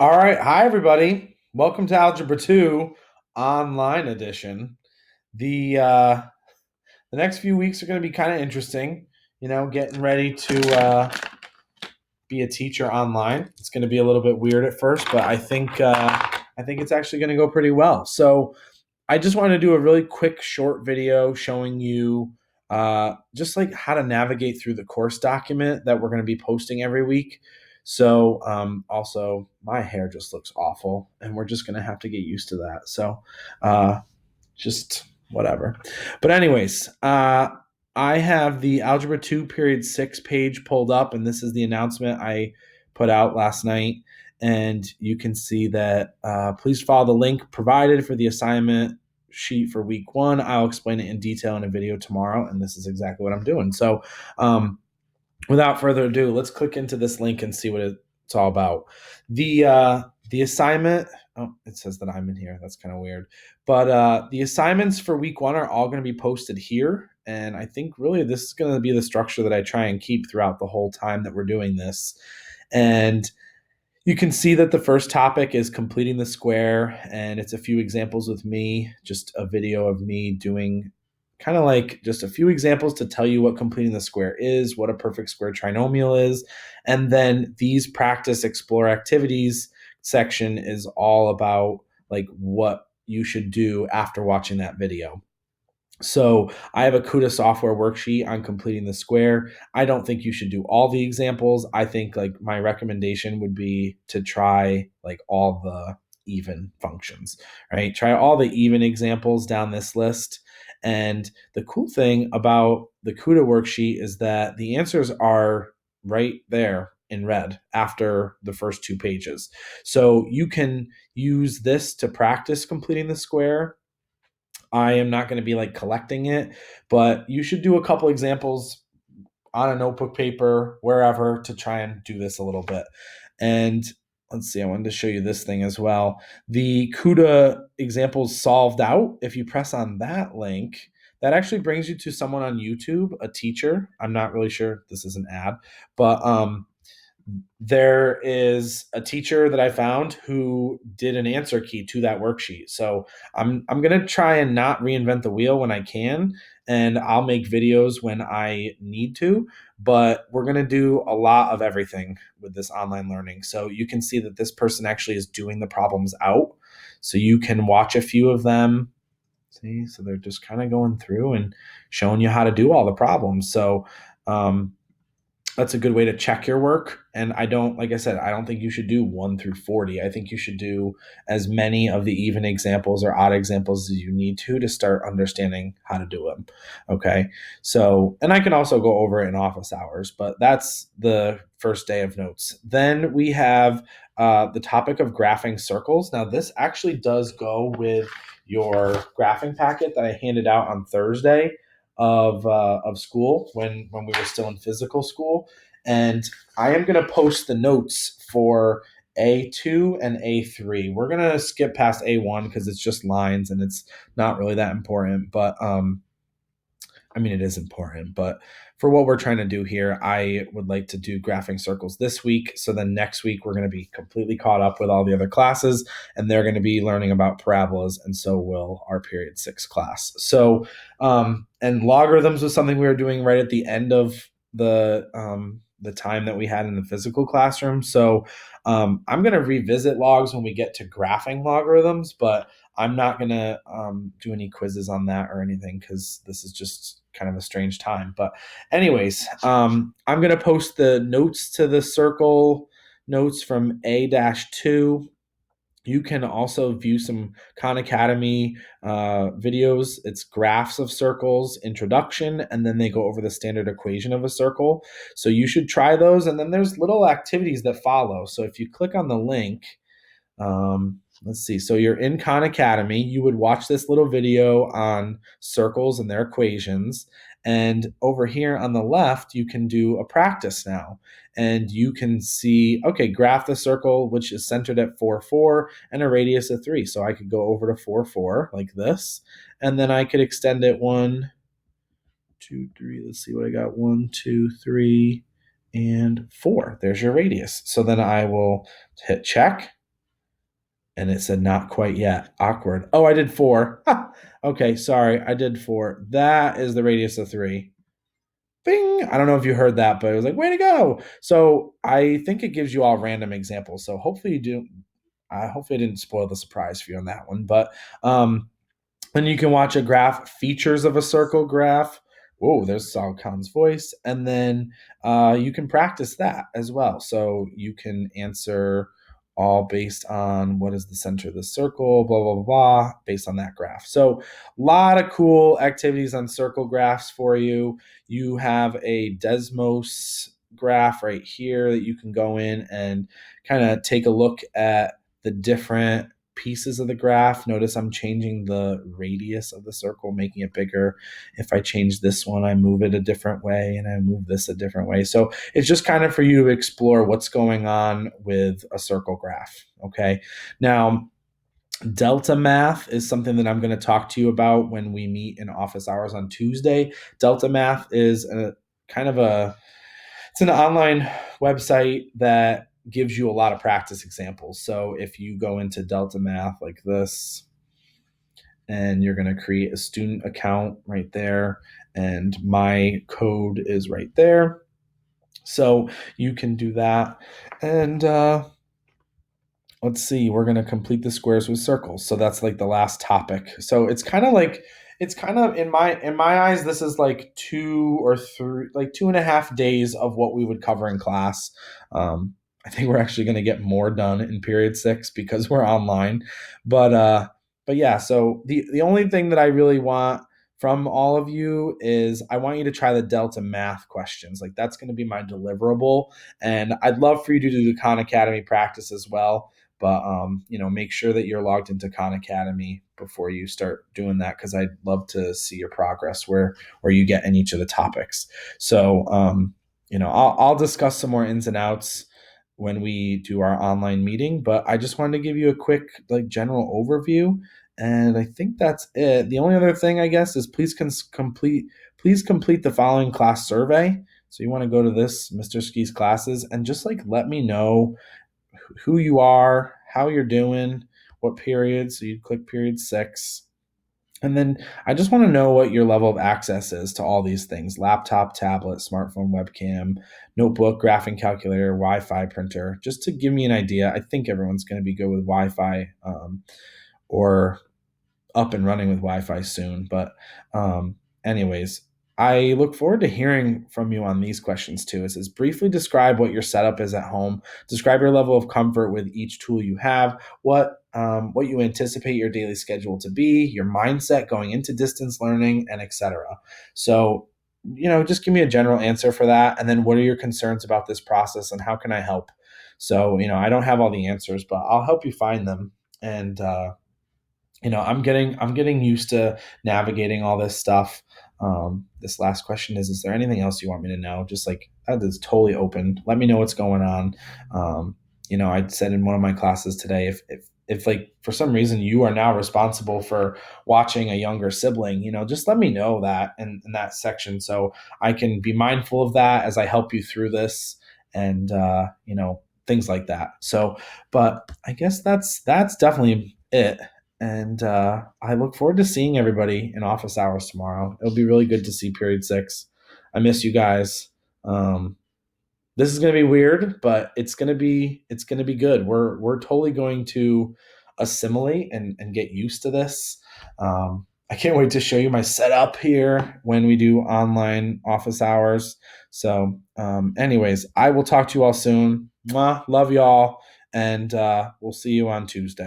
All right. Hi, everybody. Welcome to Algebra 2 online edition. The next few weeks are going to be kind of interesting, getting ready to be a teacher online. It's going to be a little bit weird at first, but I think it's actually going to go pretty well. So, I just wanted to do a really quick short video showing you just like how to navigate through the course document that we're going to be posting every week. So also my hair just looks awful and we're just going to have to get used to that. So just whatever. But anyways, I have the Algebra 2 period 6 page pulled up, and this is the announcement I put out last night. And you can see that please follow the link provided for the assignment sheet for week 1. I'll explain it in detail in a video tomorrow, and this is exactly what I'm doing. So without further ado, let's click into this link and see what it's all about. The assignment. Oh, it says that I'm in here. That's kind of weird. But the assignments for week 1 are all going to be posted here. And I think really this is going to be the structure that I try and keep throughout the whole time that we're doing this. And you can see that the first topic is completing the square, and it's a few examples with me, just a video of me doing kind of like just a few examples to tell you what completing the square is, what a perfect square trinomial is. And then these practice explore activities section is all about like what you should do after watching that video. So I have a CUDA software worksheet on completing the square. I don't think you should do all the examples. I think like my recommendation would be to try like all the even functions, right? Try all the even examples down this list. And the cool thing about the CUDA worksheet is that the answers are right there in red after the first 2 pages. So you can use this to practice completing the square. I am not going to be like collecting it, but you should do a couple examples on a notebook paper, wherever, to try and do this a little bit. And let's see, I wanted to show you this thing as well. The CUDA examples solved out. If you press on that link, that actually brings you to someone on YouTube, a teacher. I'm not really sure. This is an ad, but there is a teacher that I found who did an answer key to that worksheet. So I'm gonna try and not reinvent the wheel when I can, and I'll make videos when I need to. But we're gonna do a lot of everything with this online learning. So you can see that this person actually is doing the problems out. So you can watch a few of them. See, so they're just kind of going through and showing you how to do all the problems. So that's a good way to check your work. And like I said, I don't think you should do 1 through 40. I think you should do as many of the even examples or odd examples as you need to start understanding how to do them. Okay. So, and I can also go over it in office hours, but that's the first day of notes. Then we have the topic of graphing circles. Now, this actually does go with your graphing packet that I handed out on Thursday of school when we were still in physical school, and I am going to post the notes for A2 and A3. We're going to skip past A1 because it's just lines and it's not really that important, but I mean, it is important, but for what we're trying to do here, I would like to do graphing circles this week. So then next week, we're going to be completely caught up with all the other classes, and they're going to be learning about parabolas, and so will our period 6 class. So, and logarithms was something we were doing right at the end of the time that we had in the physical classroom. So I'm going to revisit logs when we get to graphing logarithms, but I'm not going to do any quizzes on that or anything because this is just kind of a strange time. But anyways, I'm going to post the notes to the circle notes from A-2. You can also view some Khan Academy videos. It's graphs of circles, introduction, and then they go over the standard equation of a circle. So you should try those. And then there's little activities that follow. So if you click on the link, let's see. So you're in Khan Academy. You would watch this little video on circles and their equations. And over here on the left, you can do a practice now. And you can see, okay, graph the circle, which is centered at 4, 4, and a radius of 3. So I could go over to 4, 4 like this. And then I could extend it 1, 2, 3. Let's see what I got. 1, 2, 3, and 4. There's your radius. So then I will hit check. And it said not quite yet. Awkward. Oh, I did 4. Okay, sorry. I did 4. That is the radius of 3. Bing. I don't know if you heard that, but it was like, way to go. So I think it gives you all random examples. So hopefully you do. Hopefully I didn't spoil the surprise for you on that one. But then you can watch a graph, features of a circle graph. Whoa, there's Sal Khan's voice. And then you can practice that as well. So you can answer all based on what is the center of the circle, blah, blah, blah, blah, based on that graph. So a lot of cool activities on circle graphs for you. You have a Desmos graph right here that you can go in and kind of take a look at the different pieces of the graph. Notice I'm changing the radius of the circle, making it bigger. If I change this one, I move it a different way, and I move this a different way. So it's just kind of for you to explore what's going on with a circle graph. Okay. Now, Delta math is something that I'm going to talk to you about when we meet in office hours on Tuesday. Delta math is a kind of a it's an online website that gives you a lot of practice examples. So if you go into Delta Math like this, and you're going to create a student account right there, and my code is right there. So you can do that. And let's see, we're going to complete the squares with circles. So that's like the last topic. So it's kind of in my eyes, this is like 2 or 3, like 2.5 days of what we would cover in class. I think we're actually going to get more done in period 6 because we're online. But yeah, so the only thing that I really want from all of you is I want you to try the Delta math questions. Like that's going to be my deliverable. And I'd love for you to do the Khan Academy practice as well. But make sure that you're logged into Khan Academy before you start doing that, because I'd love to see your progress where you get in each of the topics. So I'll discuss some more ins and outs when we do our online meeting. But I just wanted to give you a quick like general overview, and I think that's it. The only other thing I guess is please complete the following class survey. So you want to go to this Mr. Ski's classes and just like let me know who you are, how you're doing, what period. So you click period 6. And then I just want to know what your level of access is to all these things: laptop, tablet, smartphone, webcam, notebook, graphing calculator, Wi Fi printer, just to give me an idea. I think everyone's going to be good with Wi Fi or up and running with Wi-Fi soon. But anyways, I look forward to hearing from you on these questions too. It says, briefly describe what your setup is at home. Describe your level of comfort with each tool you have. What you anticipate your daily schedule to be, your mindset going into distance learning, and etc. So, just give me a general answer for that. And then what are your concerns about this process and how can I help? So, I don't have all the answers, but I'll help you find them. And I'm getting used to navigating all this stuff. This last question is there anything else you want me to know? Just like that is totally open. Let me know what's going on. I said in one of my classes today, if like for some reason you are now responsible for watching a younger sibling, just let me know that in that section so I can be mindful of that as I help you through this, and things like that. So, but I guess that's definitely it. And I look forward to seeing everybody in office hours tomorrow. It'll be really good to see period 6. I miss you guys. Um, this is going to be weird, but it's going to be good. We're totally going to assimilate and get used to this. I can't wait to show you my setup here when we do online office hours. So, anyways, I will talk to you all soon. Mwah, love y'all, and we'll see you on Tuesday.